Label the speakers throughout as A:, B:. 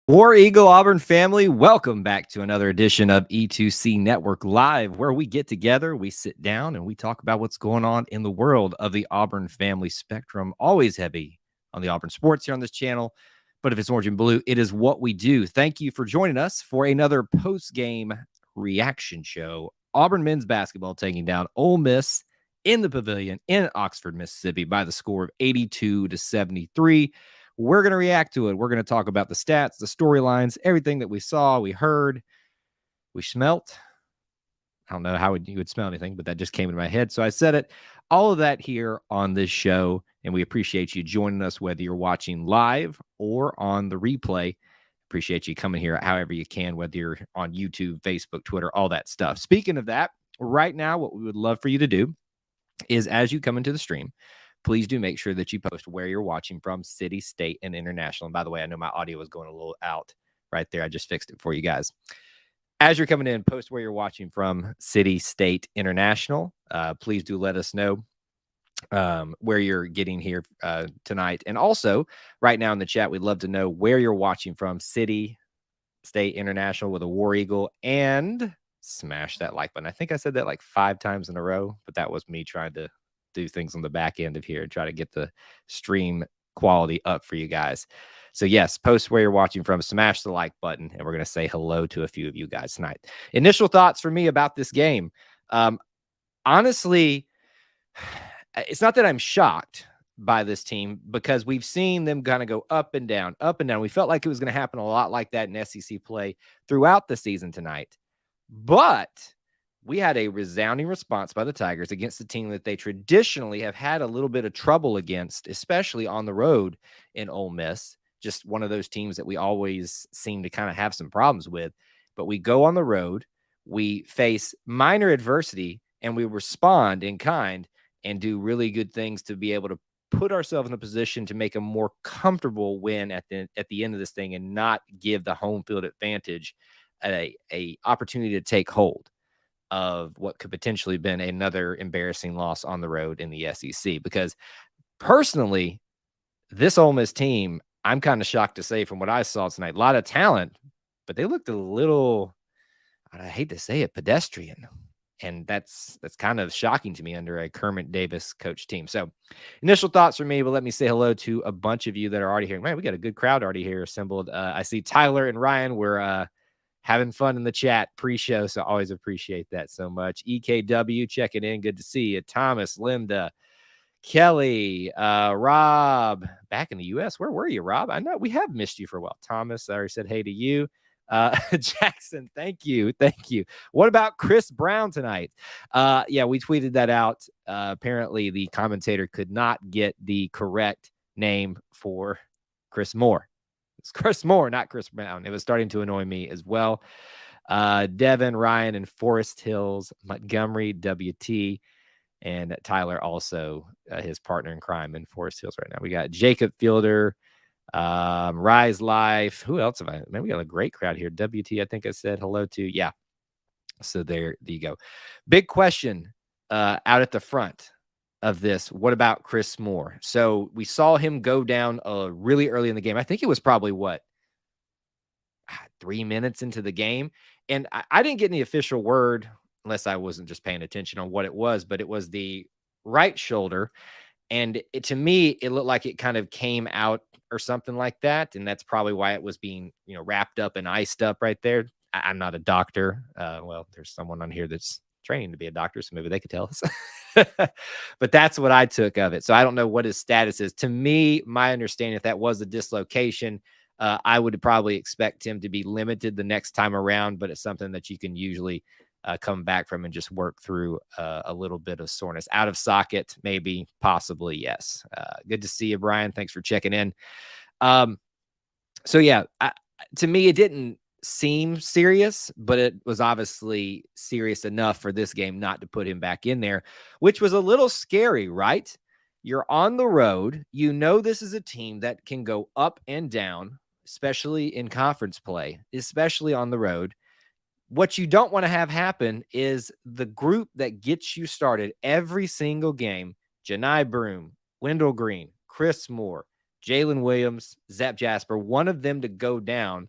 A: War Eagle Auburn family, welcome back to another edition of E2C Network Live, where we get together, we sit down, and we talk about what's going on in the world of the Auburn family spectrum. Always heavy on the Auburn sports here on this channel, but if it's orange and blue, it is what we do. Thank you for joining us for another post-game reaction show. Auburn men's basketball taking down Ole Miss in the Pavilion in Oxford, Mississippi by the score of 82-73. We're going to react to it. We're going to talk about the stats, the storylines, everything that we saw, we heard, we smelt. I don't know how you would smell anything, but that just came into my head. So I said it. All of that here on this show. And we appreciate you joining us, whether you're watching live or on the replay. Appreciate you coming here however you can, whether you're on YouTube, Facebook, Twitter, all that stuff. Speaking of that, right now, what we would love for you to do is as you come into the stream, please do make sure that you post where you're watching from, city, state, and international. And by the way, I know my audio was going a little out right there. I just fixed it for you guys. As you're coming in, post where you're watching from, city, state, international. Please do let us know where you're getting here tonight. And also, right now in the chat, we'd love to know where you're watching from, city, state, international, with a War Eagle, and smash that like button. I think I said that like 5 times in a row, but that was me trying to do things on the back end of here and try to get the stream quality up for you guys. So yes, post where you're watching from, smash the like button, and we're going to say hello to a few of you guys tonight. Initial thoughts for me about this game. Honestly, it's not that I'm shocked by this team because we've seen them kind of go up and down, up and down. We felt like it was going to happen a lot like that in SEC play throughout the season tonight. But we had a resounding response by the Tigers against the team that they traditionally have had a little bit of trouble against, especially on the road in Ole Miss. Just one of those teams that we always seem to kind of have some problems with. But we go on the road, we face minor adversity, and we respond in kind and do really good things to be able to put ourselves in a position to make a more comfortable win at the end of this thing and not give the home field advantage a opportunity to take hold of what could potentially have been another embarrassing loss on the road in the SEC. Because personally, this Ole Miss team, I'm kind of shocked to say from what I saw tonight, a lot of talent, but they looked a little, I hate to say it, pedestrian. And that's kind of shocking to me under a Kermit Davis coach team. So initial thoughts from me, but let me say hello to a bunch of you that are already here. Man, we got a good crowd already here assembled. I see Tyler and Ryan were having fun in the chat pre-show, so always appreciate that so much. EKW checking in. Good to see you. Thomas, Linda, Kelly, Rob, back in the U.S. Where were you, Rob? I know we have missed you for a while. Thomas, I already said hey to you. Jackson, thank you. What about Chris Brown tonight? Yeah, we tweeted that out. Apparently the commentator could not get the correct name for Chris Moore. It's Chris Moore, not Chris Brown. It was starting to annoy me as well. Devin, Ryan, and Forest Hills, Montgomery, WT, and Tyler also his partner in crime in Forest Hills right now. We got Jacob Fielder, Rise Life. Who else have I? Man, we got a great crowd here. WT, I think I said hello to. Yeah. So there you go. Big question out at the front of this. What about Chris Moore? So we saw him go down really early in the game. I think it was probably 3 minutes into the game. And I didn't get any official word unless I wasn't just paying attention on what it was, but it was the right shoulder. And to me, it looked like it kind of came out or something like that. And that's probably why it was being, wrapped up and iced up right there. I'm not a doctor. Well, there's someone on here that's training to be a doctor, so maybe they could tell us. But that's what I took of it. So I don't know what his status is. To me, my understanding, if that was a dislocation, I would probably expect him to be limited the next time around, but it's something that you can usually come back from and just work through a little bit of soreness. Out of socket, maybe, possibly, yes. Good to see you, Brian. Thanks for checking in. So yeah, to me, it didn't seem serious, but it was obviously serious enough for this game not to put him back in there, which was a little scary, right? You're on the road. This is a team that can go up and down, especially in conference play, especially on the road. What you don't want to have happen is the group that gets you started every single game, Janai Broom, Wendell Green, Chris Moore, Jalen Williams, Zep Jasper, one of them to go down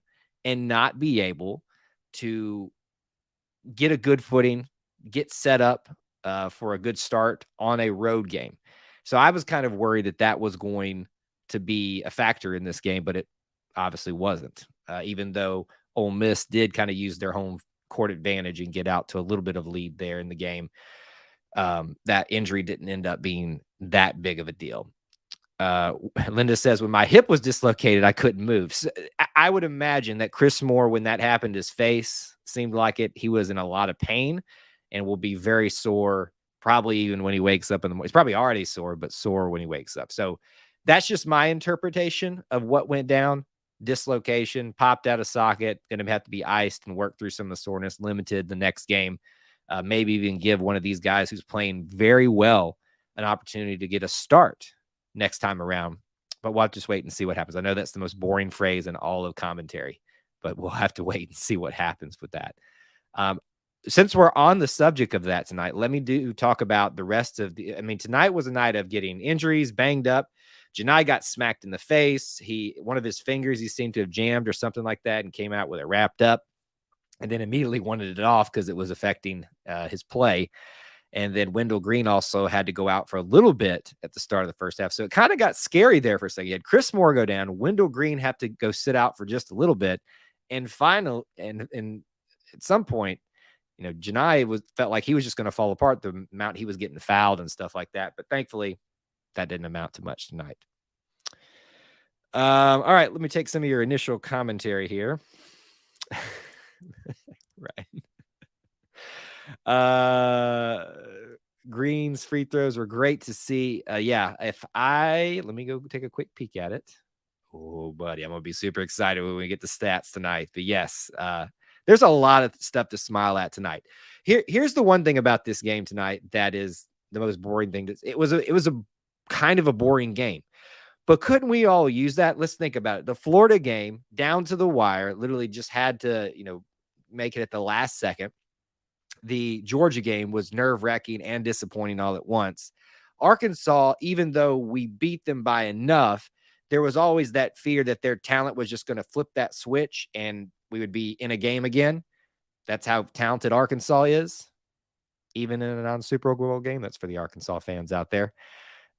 A: and not be able to get a good footing, get set up for a good start on a road game. So I was kind of worried that that was going to be a factor in this game, but it obviously wasn't, even though Ole Miss did kind of use their home court advantage and get out to a little bit of lead there in the game. That injury didn't end up being that big of a deal. Linda says, when my hip was dislocated, I couldn't move. So I would imagine that Chris Moore, when that happened, his face seemed like it. He was in a lot of pain and will be very sore, probably even when he wakes up in the morning. He's probably already sore, but sore when he wakes up. So that's just my interpretation of what went down. Dislocation, popped out of socket, going to have to be iced and work through some of the soreness, limited the next game. Maybe even give one of these guys who's playing very well an opportunity to get a start next time around. But we'll just wait and see what happens. I know that's the most boring phrase in all of commentary, but we'll have to wait and see what happens with that. Since we're on the subject of that tonight, let me talk about the rest of the. I mean, tonight was a night of getting injuries, banged up. Janai got smacked in the face. One of his fingers, he seemed to have jammed or something like that, and came out with it wrapped up, and then immediately wanted it off because it was affecting his play. And then Wendell Green also had to go out for a little bit at the start of the first half. So it kind of got scary there for a second. You had Chris Moore go down, Wendell Green have to go sit out for just a little bit. And at some point, Janai felt like he was just going to fall apart the amount he was getting fouled and stuff like that. But thankfully, that didn't amount to much tonight. All right, let me take some of your initial commentary here. Right. Green's free throws were great to see. Let me go take a quick peek at it. Oh, buddy, I'm going to be super excited when we get the stats tonight. But yes, there's a lot of stuff to smile at tonight. Here's the one thing about this game tonight that is the most boring thing. It was a kind of a boring game. But couldn't we all use that? Let's think about it. The Florida game, down to the wire, literally just had to, make it at the last second. The Georgia game was nerve-wracking and disappointing all at once. Arkansas, even though we beat them by enough, there was always that fear that their talent was just going to flip that switch and we would be in a game again. That's how talented Arkansas is, even in a non-Super Bowl game. That's for the Arkansas fans out there.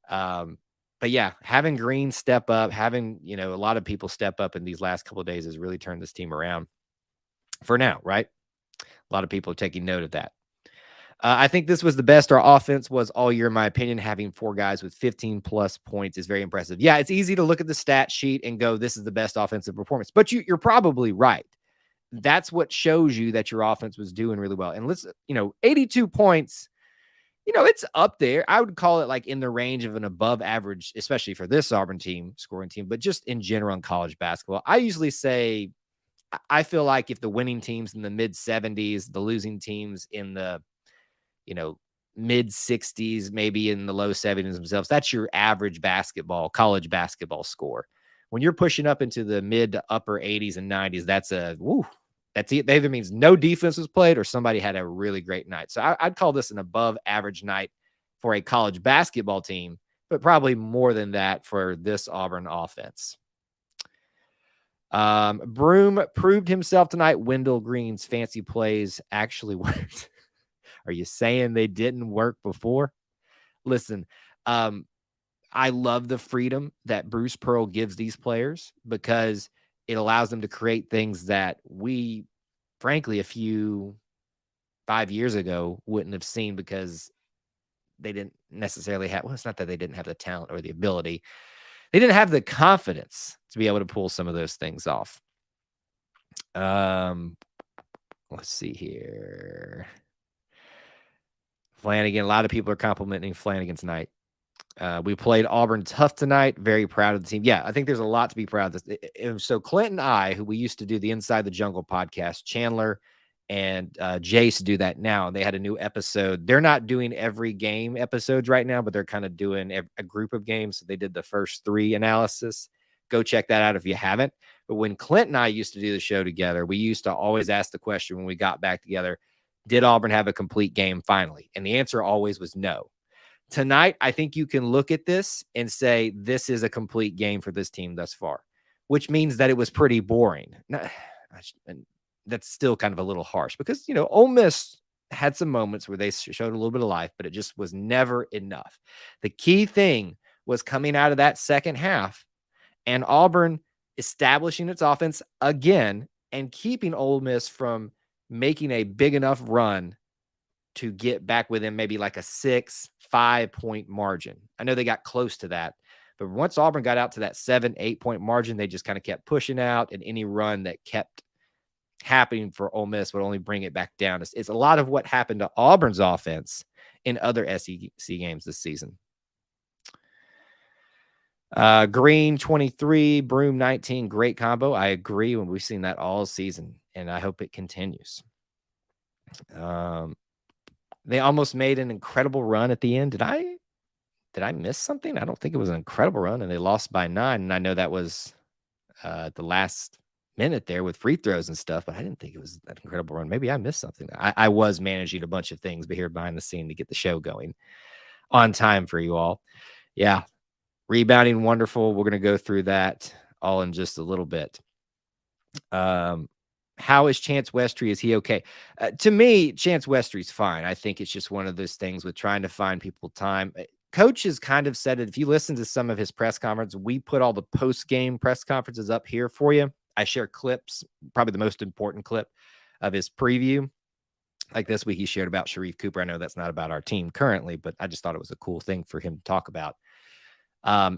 A: But yeah, having Green step up, having, a lot of people step up in these last couple of days has really turned this team around for now, right? A lot of people are taking note of that. I think this was the best our offense was all year, in my opinion. Having 4 guys with 15-plus points is very impressive. Yeah, it's easy to look at the stat sheet and go, this is the best offensive performance. But you're probably right. That's what shows you that your offense was doing really well. And 82 points, it's up there. I would call it like in the range of an above average, especially for this Auburn team, scoring team, but just in general in college basketball. I usually say, I feel like if the winning teams in the mid 70s, the losing teams in the, mid 60s, maybe in the low 70s themselves, that's your average college basketball score. When you're pushing up into the mid to upper 80s and 90s, that's it. That either means no defense was played or somebody had a really great night. So I'd call this an above average night for a college basketball team, but probably more than that for this Auburn offense. Broom proved himself tonight. Wendell Green's fancy plays actually worked. Are you saying they didn't work before? Listen, I love the freedom that Bruce Pearl gives these players because it allows them to create things that we, frankly, 5 years ago wouldn't have seen because they didn't necessarily have, it's not that they didn't have the talent or the ability. They didn't have the confidence to be able to pull some of those things off. Let's see here. Flanagan, a lot of people are complimenting Flanagan tonight. We played Auburn tough tonight. Very proud of the team. Yeah, I think there's a lot to be proud of. So Clint and I, who we used to do the Inside the Jungle podcast, Chandler and Jace do that now. They had a new episode. They're not doing every game episodes right now, but they're kind of doing a group of games. So they did the first 3 analysis. Go check that out if you haven't. But when Clint and I used to do the show together, we used to always ask the question when we got back together, did Auburn have a complete game finally? And the answer always was no. Tonight, I think you can look at this and say this is a complete game for this team thus far, which means that it was pretty boring. Now, And that's still kind of a little harsh because, Ole Miss had some moments where they showed a little bit of life, but it just was never enough. The key thing was coming out of that second half and Auburn establishing its offense again and keeping Ole Miss from making a big enough run to get back within maybe like a 6-5 point margin. I know they got close to that, but once Auburn got out to that 7-8 point margin, they just kind of kept pushing out, and any run that kept happening for Ole Miss would only bring it back down. It's a lot of what happened to Auburn's offense in other SEC games this season. Green 23, Broom 19, great combo. I agree. When we've seen that all season, and I hope it continues. They almost made an incredible run at the end. Did I miss something? I don't think it was an incredible run, and they lost by 9. And I know that was the last minute there with free throws and stuff, but I didn't think it was that incredible run. Maybe I missed something. I was managing a bunch of things here behind the scene to get the show going on time for you all. Yeah. Rebounding, wonderful. We're going to go through that all in just a little bit. How is Chance Westry? Is he okay? To me, Chance Westry's fine. I think it's just one of those things with trying to find people time. Coach has kind of said it. If you listen to some of his press conferences, we put all the post-game press conferences up here for you. I share clips, probably the most important clip of his preview. Like this week, he shared about Sharif Cooper. I know that's not about our team currently, but I just thought it was a cool thing for him to talk about.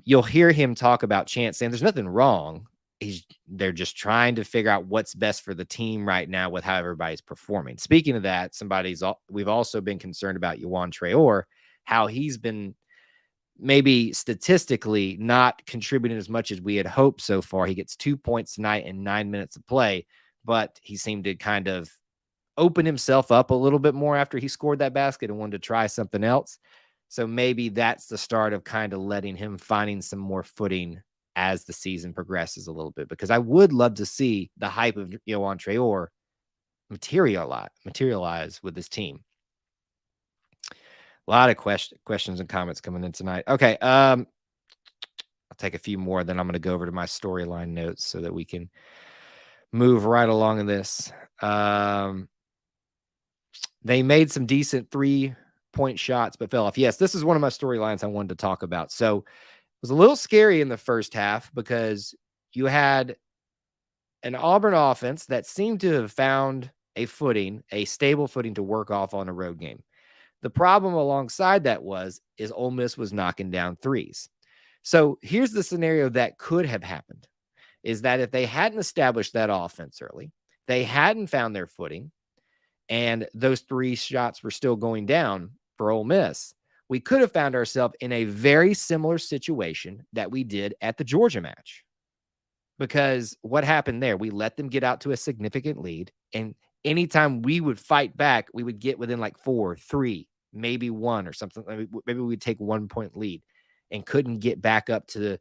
A: You'll hear him talk about Chance saying there's nothing wrong. They're just trying to figure out what's best for the team right now with how everybody's performing. Speaking of that, we've also been concerned about Juwan Traore, how he's been maybe statistically not contributing as much as we had hoped so far. He gets 2 points tonight in 9 minutes of play, but he seemed to kind of open himself up a little bit more after he scored that basket and wanted to try something else. So maybe that's the start of kind of letting him finding some more footing as the season progresses a little bit, because I would love to see the hype of Juwan Traore materialize with this team. A lot of questions and comments coming in tonight. Okay. I'll take a few more, then I'm going to go over to my storyline notes so that we can move right along in this. They made some decent 3-point shots, but fell off. Yes, this is one of my storylines I wanted to talk about. So it was a little scary in the first half because you had an Auburn offense that seemed to have found a stable footing to work off on a road game. The problem alongside that is Ole Miss was knocking down threes. So here's the scenario that could have happened, is that if they hadn't established that offense early, they hadn't found their footing, and those 3 shots were still going down for Ole Miss, we could have found ourselves in a very similar situation that we did at the Georgia match. Because what happened there, we let them get out to a significant lead, and anytime we would fight back, we would get within like 4, 3, maybe 1 or something. Maybe we'd take 1 point lead and couldn't get back up to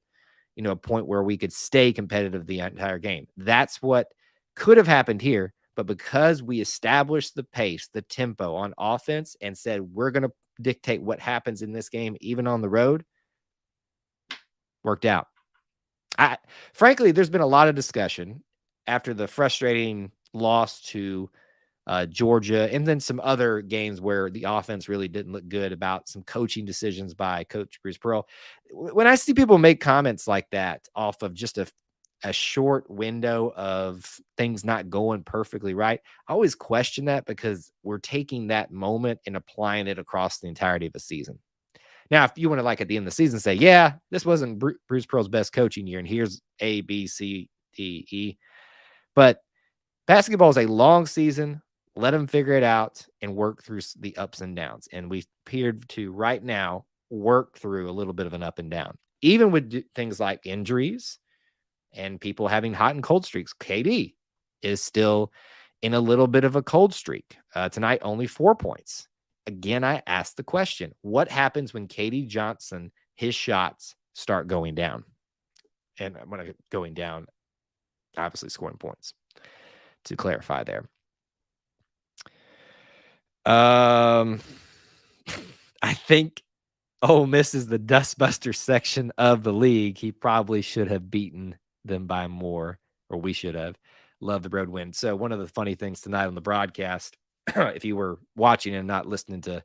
A: a point where we could stay competitive the entire game. That's what could have happened here. But because we established the pace, the tempo on offense, and said we're going to dictate what happens in this game, even on the road, worked out. Frankly, there's been a lot of discussion after the frustrating loss to Georgia, and then some other games where the offense really didn't look good, about some coaching decisions by Coach Bruce Pearl. When I see people make comments like that off of just a short window of things not going perfectly right, I always question that, because we're taking that moment and applying it across the entirety of a season. Now, if you want to, like, at the end of the season say, yeah, this wasn't Bruce Pearl's best coaching year, and here's A, B, C, D, E. But basketball is a long season. Let them figure it out and work through the ups and downs. And we appeared to right now work through a little bit of an up and down, even with things like injuries and people having hot and cold streaks. KD is still in a little bit of a cold streak. Tonight, only 4 points. Again, I asked the question, what happens when KD Johnson, his shots start going down? And when going down, obviously scoring points, to clarify there. I think Ole Miss is the dustbuster section of the league. He probably should have beaten them by more, or we should have. Love the road win. So one of the funny things tonight on the broadcast, if you were watching and not listening to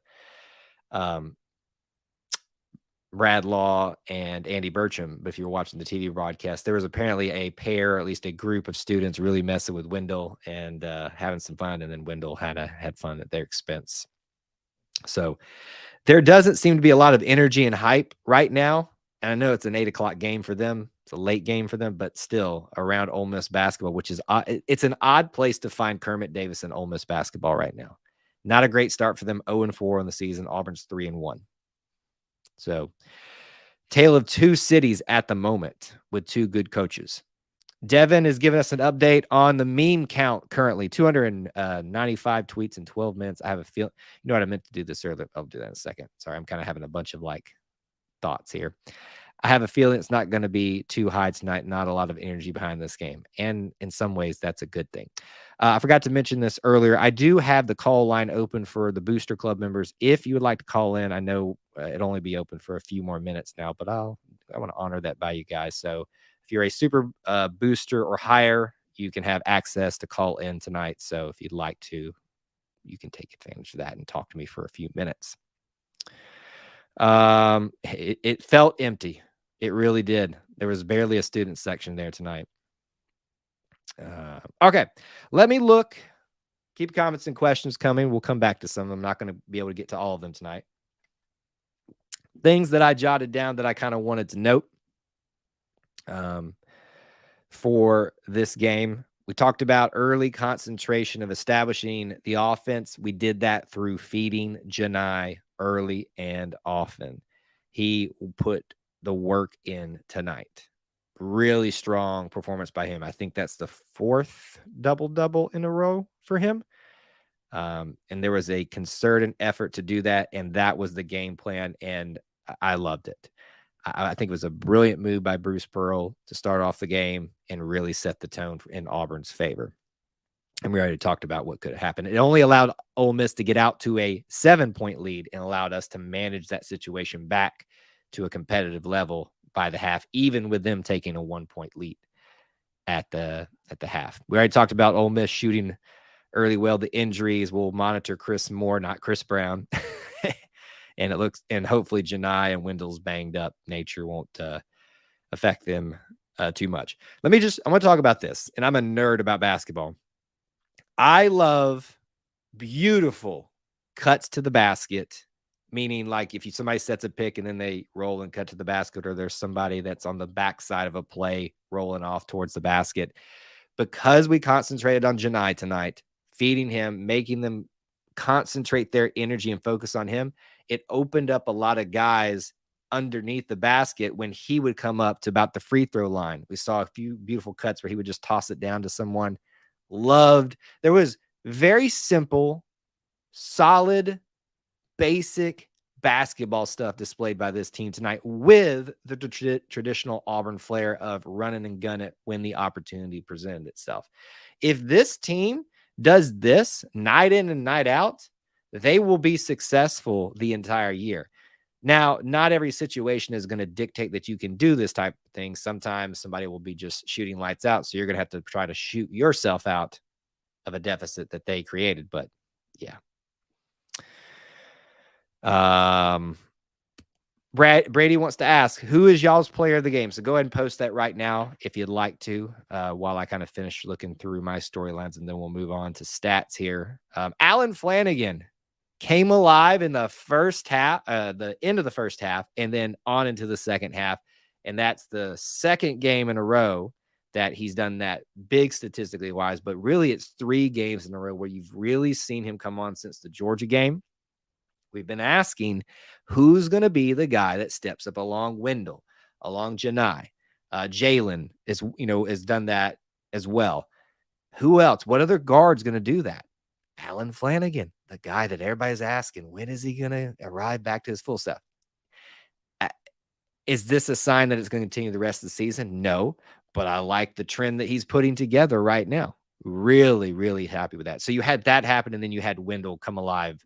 A: Brad Law and Andy Burcham, but if you were watching the TV broadcast, there was apparently a pair, at least a group of students really messing with Wendell and having some fun, and then Wendell had fun at their expense. So there doesn't seem to be a lot of energy and hype right now. And I know it's an 8:00 game for them. It's a late game for them, but still around Ole Miss basketball, which is it's an odd place to find Kermit Davis and Ole Miss basketball right now. Not a great start for them. 0-4 on the season. Auburn's 3-1. So, tale of two cities at the moment with two good coaches. Devin has given us an update on the meme count currently 295 tweets in 12 minutes. I have a feel. You know what? I meant to do this earlier. I'll do that in a second. Sorry, I'm kind of having a bunch of thoughts here. I have a feeling it's not going to be too high tonight. Not a lot of energy behind this game. And in some ways, that's a good thing. I forgot to mention this earlier. I do have the call line open for the Booster Club members. If you would like to call in, I know it'll only be open for a few more minutes now, but I want to honor that by you guys. So if you're a super booster or higher, you can have access to call in tonight. So if you'd like to, you can take advantage of that and talk to me for a few minutes. It felt empty. It really did. There was barely a student section there tonight. Okay, let me look. Keep comments and questions coming. We'll come back to some. I'm not going to be able to get to all of them tonight. Things that I jotted down that I kind of wanted to note for this game. We talked about early concentration of establishing the offense. We did that through feeding Janai early and often. He put the work in tonight. Really strong performance by him. I think that's the 4th double-double in a row for him. And there was a concerted effort to do that, and that was the game plan, and I loved it. I think it was a brilliant move by Bruce Pearl to start off the game and really set the tone in Auburn's favor. And we already talked about what could have happened. It only allowed Ole Miss to get out to a 7-point lead and allowed us to manage that situation back to a competitive level by the half, even with them taking a 1-point lead at the half. We already talked about Ole Miss shooting early well. The injuries will monitor Chris Moore, not Chris Brown. And hopefully Janai and Wendell's banged up nature won't affect them too much. I want to talk about this, and I'm a nerd about basketball. I love beautiful cuts to the basket, meaning like if somebody sets a pick and then they roll and cut to the basket, or there's somebody that's on the backside of a play rolling off towards the basket. Because we concentrated on Janai tonight, feeding him, making them concentrate their energy and focus on him, it opened up a lot of guys underneath the basket when he would come up to about the free throw line. We saw a few beautiful cuts where he would just toss it down to someone. There was very simple, solid, basic basketball stuff displayed by this team tonight with the traditional Auburn flair of running and gun it when the opportunity presented itself. If this team does this night in and night out, they will be successful the entire year. Now, not every situation is going to dictate that you can do this type of thing. Sometimes somebody will be just shooting lights out, so you're going to have to try to shoot yourself out of a deficit that they created. But yeah. Brady wants to ask, who is y'all's player of the game? So go ahead and post that right now if you'd like to, while I kind of finish looking through my storylines, and then we'll move on to stats here. Alan Flanagan came alive in the first half, the end of the first half, and then on into the second half. And that's the second game in a row that he's done that, big statistically wise, but really it's 3 games in a row where you've really seen him come on since the Georgia game. We've been asking who's going to be the guy that steps up along Wendell, along Janai. Jalen has done that as well. Who else? What other guard's going to do that? Alan Flanagan, the guy that everybody's asking, when is he going to arrive back to his full self? Is this a sign that it's going to continue the rest of the season? No, but I like the trend that he's putting together right now. Really, really happy with that. So you had that happen, and then you had Wendell come alive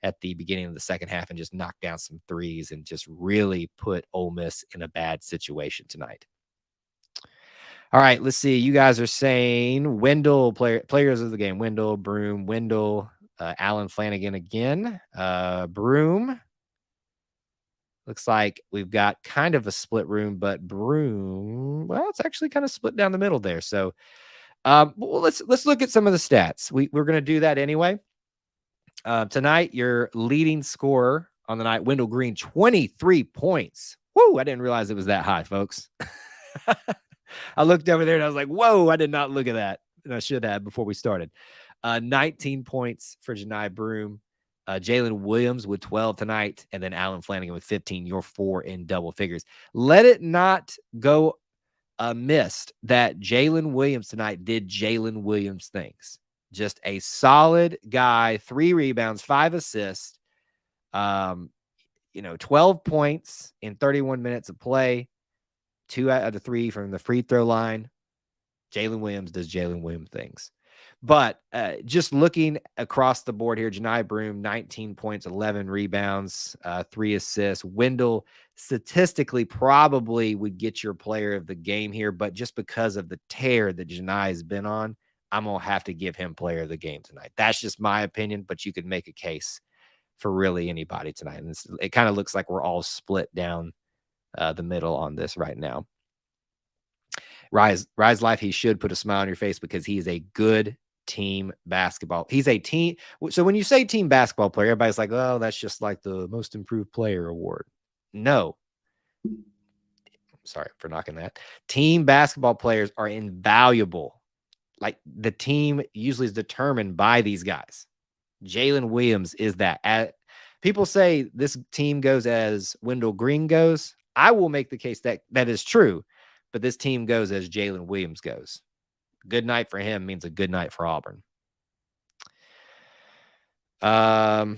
A: at the beginning of the second half and just knock down some threes and just really put Ole Miss in a bad situation tonight. All right, let's see. You guys are saying Wendell, players of the game. Wendell, Broom, Wendell, Alan Flanagan again. Broom. Looks like we've got kind of a split room, but Broom, well, it's actually kind of split down the middle there. So well, let's look at some of the stats. We're going to do that anyway. Tonight, your leading scorer on the night, Wendell Green, 23 points. Woo, I didn't realize it was that high, folks. I looked over there and I was like, whoa, I did not look at that. And I should have before we started. 19 points for Janai Broom. Jalen Williams with 12 tonight, and then Alan Flanagan with 15. You're 4 in double figures. Let it not go amiss that Jalen Williams tonight did Jalen Williams things. Just a solid guy, 3 rebounds, 5 assists, 12 points in 31 minutes of play, 2 out of the 3 from the free throw line. Jalen Williams does Jalen Williams things. But just looking across the board here, Janai Broom, 19 points, 11 rebounds, 3 assists. Wendell statistically probably would get your player of the game here, but just because of the tear that Janai has been on, I'm going to have to give him player of the game tonight. That's just my opinion, but you could make a case for really anybody tonight. And it kind of looks like we're all split down the middle on this right now. Rise Life, he should put a smile on your face because he is a good team basketball. He's a team. So when you say team basketball player, everybody's like, oh, that's just like the most improved player award. No. Sorry for knocking that. Team basketball players are invaluable. Like the team usually is determined by these guys. Jalen Williams is that. People say this team goes as Wendell Green goes. I will make the case that that is true, but this team goes as Jalen Williams goes. Good night for him means a good night for Auburn. I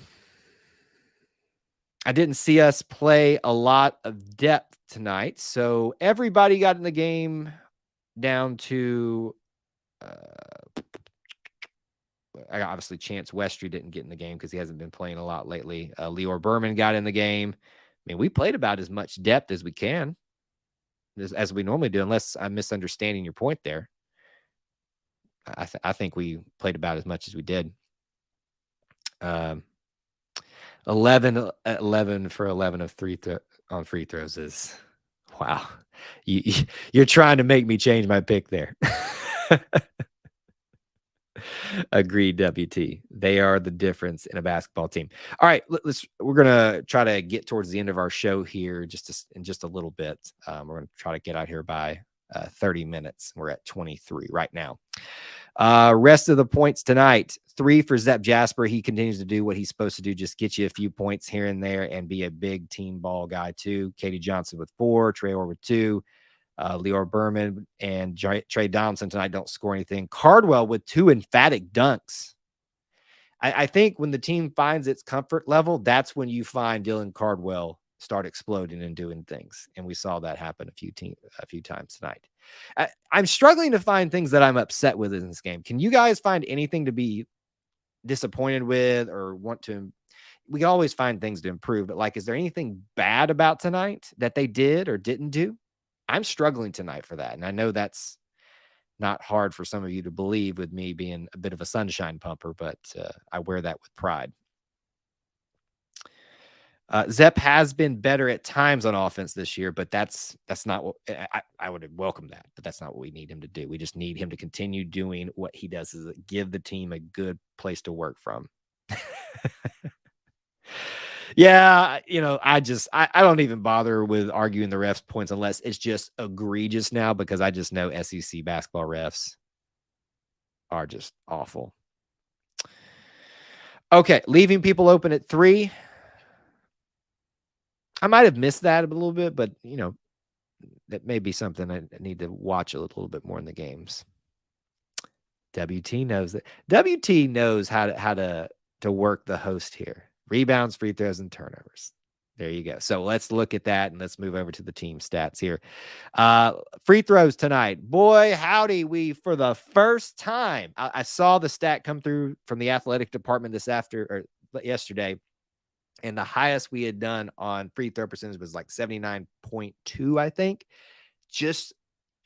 A: didn't see us play a lot of depth tonight, so everybody got in the game down to obviously Chance Westry didn't get in the game because he hasn't been playing a lot lately. Leor Berman got in the game. I mean, we played about as much depth as we can, as we normally do, unless I'm misunderstanding your point there. I think we played about as much as we did. 11 for 11 of on free throws is wow. You're trying to make me change my pick there. Agreed, WT. They are the difference in a basketball team. All right, we're gonna try to get towards the end of our show here in just a little bit. We're gonna try to get out here by 30 minutes. We're at 23 right now. Rest of the points tonight: 3 for Zep Jasper. He continues to do what he's supposed to do, just get you a few points here and there and be a big team ball guy too. Katie Johnson with 4, Trey Orr with 2. Leor Berman and Trey Donaldson tonight don't score anything. Cardwell with 2 emphatic dunks. I think when the team finds its comfort level, that's when you find Dylan Cardwell start exploding and doing things. And we saw that happen a few times tonight. I'm struggling to find things that I'm upset with in this game. Can you guys find anything to be disappointed with or want to? We can always find things to improve, but like, is there anything bad about tonight that they did or didn't do? I'm struggling tonight for that. And I know that's not hard for some of you to believe with me being a bit of a sunshine pumper, but I wear that with pride. Zep has been better at times on offense this year, but that's not what I would welcome that, but that's not what we need him to do. We just need him to continue doing what he does, is give the team a good place to work from. Yeah, I don't even bother with arguing the refs' points unless it's just egregious now, because I just know SEC basketball refs are just awful. Okay, leaving people open at 3. I might have missed that a little bit, but that may be something I need to watch a little bit more in the games. WT knows that. WT knows how to work the host here. Rebounds, free throws, and turnovers. There you go. So let's look at that and let's move over to the team stats here. Free throws tonight. Boy, howdy, we for the first time. I saw the stat come through from the athletic department yesterday, and the highest we had done on free throw percentage was like 79.2, I think. Just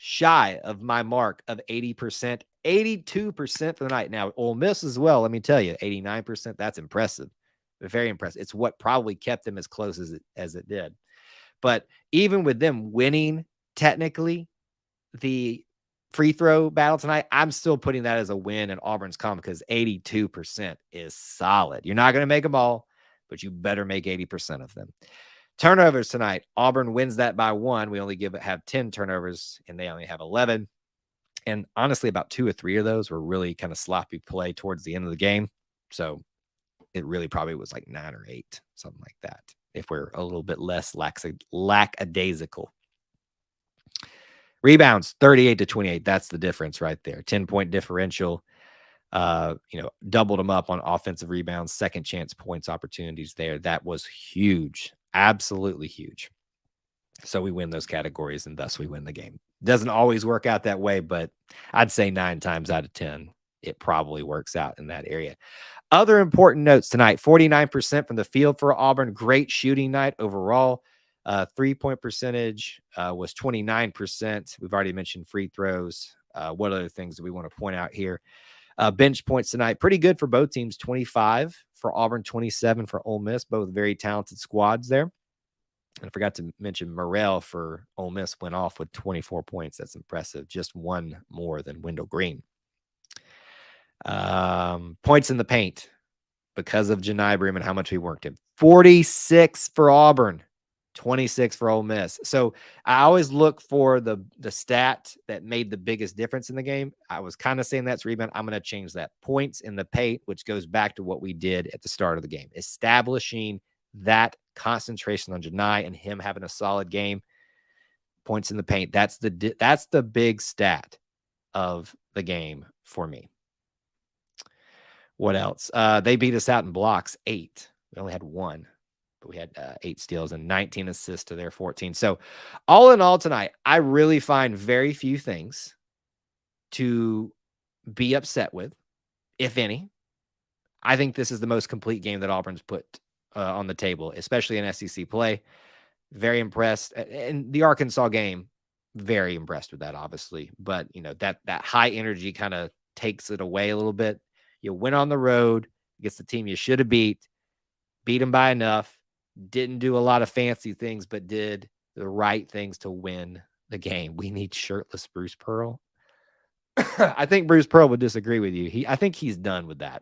A: shy of my mark of 80%, 82% for the night. Now, Ole Miss as well, let me tell you, 89%, that's impressive. Very impressive. It's what probably kept them as close as it did. But even with them winning technically the free throw battle tonight, I'm still putting that as a win in Auburn's column because 82% is solid. You're not going to make them all, but you better make 80% of them. Turnovers tonight. Auburn wins that by 1. We only have 10 turnovers, and they only have 11. And honestly, about 2 or 3 of those were really kind of sloppy play towards the end of the game. So it really probably was like 9 or 8, something like that, if we're a little bit less lackadaisical. Rebounds, 38-28. That's the difference right there. 10-point differential. Doubled them up on offensive rebounds, second chance points opportunities there. That was huge. Absolutely huge. So we win those categories, and thus we win the game. Doesn't always work out that way, but I'd say 9 times out of 10, it probably works out in that area. Other important notes tonight, 49% from the field for Auburn. Great shooting night overall. 3-point percentage was 29%. We've already mentioned free throws. What other things do we want to point out here? Bench points tonight, pretty good for both teams. 25 for Auburn, 27 for Ole Miss. Both very talented squads there. And I forgot to mention Morrell for Ole Miss went off with 24 points. That's impressive. Just 1 more than Wendell Green. Points in the paint because of Janai Broom and how much we worked him. 46 for Auburn, 26 for Ole Miss. So I always look for the stat that made the biggest difference in the game. I was kind of saying that's rebound. I'm going to change that. Points in the paint, which goes back to what we did at the start of the game. Establishing that concentration on Janai and him having a solid game. Points in the paint. That's the big stat of the game for me. What else? They beat us out in blocks, 8. We only had 1, but we had 8 steals and 19 assists to their 14. So all in all tonight, I really find very few things to be upset with, if any. I think this is the most complete game that Auburn's put on the table, especially in SEC play. Very impressed. And the Arkansas game, very impressed with that, obviously. But, that high energy kind of takes it away a little bit. You went on the road against the team you should have beat them by enough, didn't do a lot of fancy things, but did the right things to win the game. We need shirtless Bruce Pearl. I think Bruce Pearl would disagree with you. I think he's done with that.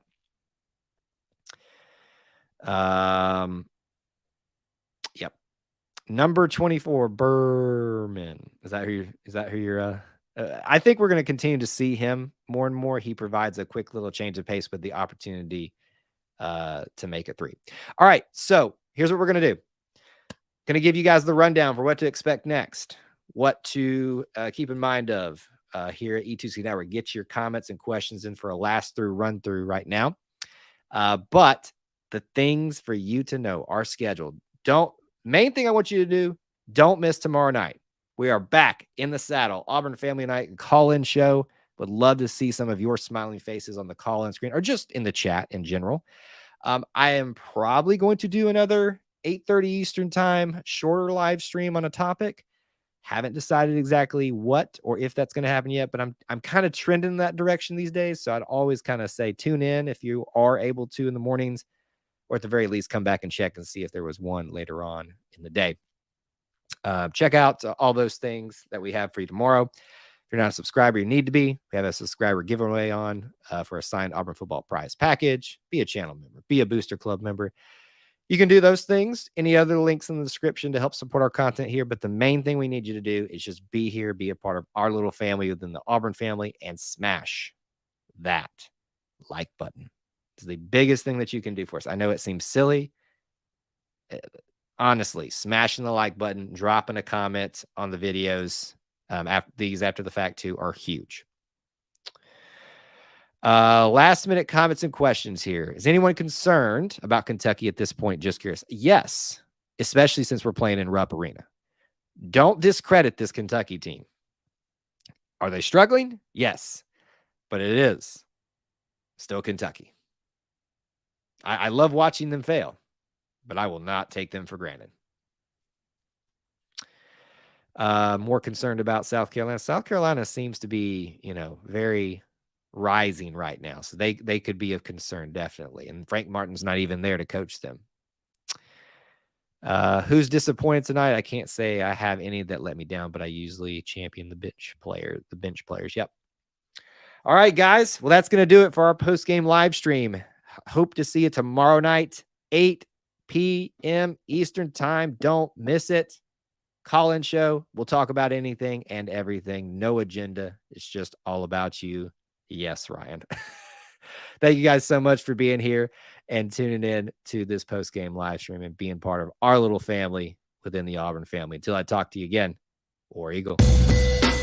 A: Yep. Number 24, Berman. Is that who you're I think we're going to continue to see him more and more. He provides a quick little change of pace with the opportunity to make a 3. All right. So here's what we're going to do. Going to give you guys the rundown for what to expect next, what to keep in mind of here at E2C Network. Get your comments and questions in for a last run through right now. But the things for you to know are scheduled. Main thing I want you to do, don't miss tomorrow night. We are back in the saddle. Auburn Family Night call-in show. Would love to see some of your smiling faces on the call-in screen or just in the chat in general. I am probably going to do another 8:30 Eastern time, shorter live stream on a topic. Haven't decided exactly what or if that's going to happen yet, but I'm kind of trending in that direction these days. So I'd always kind of say tune in if you are able to in the mornings, or at the very least come back and check and see if there was one later on in the day. Check out all those things that we have for you tomorrow. If you're not a subscriber, you need to be. We have a subscriber giveaway on for a signed Auburn football prize package. Be a channel member. Be a Booster Club member. You can do those things. Any other links in the description to help support our content here. But the main thing we need you to do is just be here, be a part of our little family within the Auburn family, and smash that like button. It's the biggest thing that you can do for us. I know it seems silly. Honestly, smashing the like button, dropping a comment on the videos after the fact too are huge. Last minute comments and questions here. Is anyone concerned about Kentucky at this point? Just curious. Yes, especially since we're playing in Rupp Arena. Don't discredit this Kentucky team. Are they struggling? Yes, but it is still Kentucky. I love watching them fail, but I will not take them for granted. More concerned about South Carolina. South Carolina seems to be, very rising right now. So they could be of concern, definitely. And Frank Martin's not even there to coach them. Who's disappointed tonight? I can't say I have any that let me down, but I usually champion the bench players. Yep. All right, guys. Well, that's going to do it for our post-game live stream. Hope to see you tomorrow night, 8 p.m. Eastern time. Don't miss it. Call-in show. We'll talk about anything and everything. No agenda. It's just all about you. Yes, Ryan. Thank you guys so much for being here and tuning in to this post-game live stream and being part of our little family within the Auburn family. Until I talk to you again, War Eagle.